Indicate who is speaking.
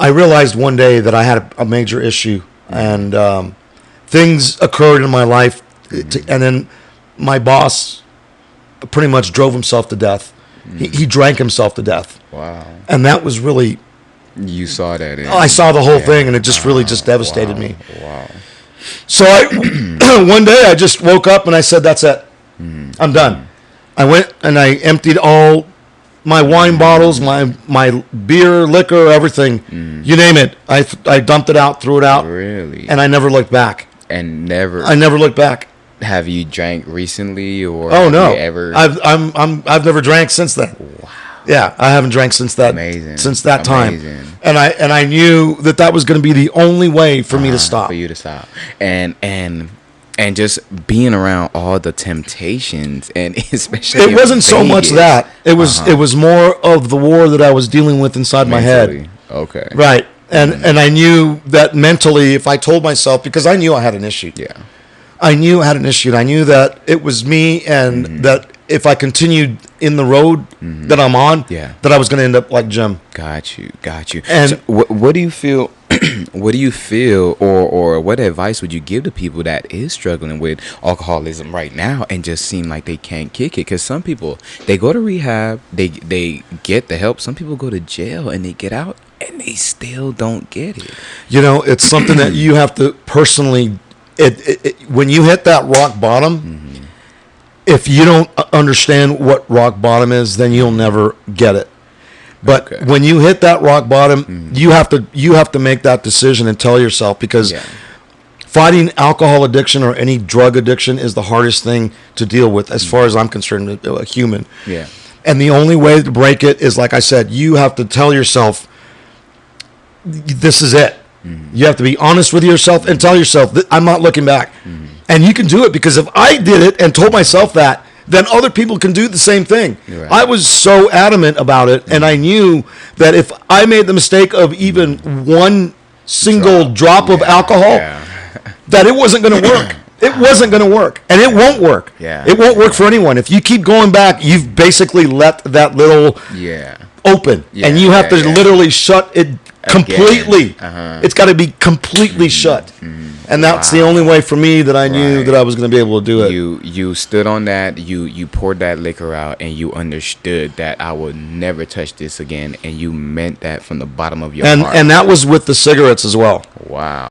Speaker 1: I realized one day that I had a major issue, and things occurred in my life, and then my boss pretty much drove himself to death. He drank himself to death.
Speaker 2: Wow.
Speaker 1: And that was really...
Speaker 2: You saw that.
Speaker 1: I saw the whole thing, and it just really just devastated me.
Speaker 2: Wow.
Speaker 1: So one day I just woke up and I said, that's it. I'm done. I went and I emptied all my wine bottles, my beer, liquor, everything. You name it. I dumped it out, threw it out.
Speaker 2: Really?
Speaker 1: And I never looked back.
Speaker 2: I
Speaker 1: never looked back.
Speaker 2: Have you drank recently, or
Speaker 1: oh no,
Speaker 2: have you ever?
Speaker 1: I've never drank since then.
Speaker 2: Wow.
Speaker 1: Yeah, I haven't drank since that.
Speaker 2: Amazing.
Speaker 1: Since that time.
Speaker 2: Amazing.
Speaker 1: And I knew that was going to be the only way for me to stop.
Speaker 2: For you to stop. And just being around all the temptations, and especially
Speaker 1: it wasn't so much that it was more of the war that I was dealing with inside my head.
Speaker 2: Okay.
Speaker 1: Right. And I knew that mentally, if I told myself, because I knew I had an issue.
Speaker 2: Yeah.
Speaker 1: I knew I had an issue, and I knew that it was me, and that if I continued in the road that I'm on, that I was going to end up like Jim.
Speaker 2: Got you.
Speaker 1: And
Speaker 2: so what do you feel? What do you feel, or what advice would you give to people that is struggling with alcoholism right now and just seem like they can't kick it? Because some people, they go to rehab, they get the help. Some people go to jail and they get out and they still don't get it.
Speaker 1: You know, it's something that you have to personally. When you hit that rock bottom, if you don't understand what rock bottom is, then you'll never get it. But when you hit that rock bottom, you have to make that decision and tell yourself, because fighting alcohol addiction or any drug addiction is the hardest thing to deal with, as far as I'm concerned, a human. Yeah. And the only way to break it is, like I said, you have to tell yourself, this is it. You have to be honest with yourself and tell yourself that I'm not looking back. And you can do it, because if I did it and told myself that, then other people can do the same thing. Right. I was so adamant about it, and I knew that if I made the mistake of even one single drop of alcohol, that it wasn't going to work. It wasn't going to work, and it won't work. It won't work for anyone. If you keep going back, you've basically let that little open, and you have to literally shut it completely. It's got to be completely shut. And that's the only way for me that I knew that I was going to be able to do it.
Speaker 2: You stood on that. You poured that liquor out, and you understood that I will never touch this again, and you meant that from the bottom of your heart.
Speaker 1: And that was with the cigarettes as well.
Speaker 2: Wow.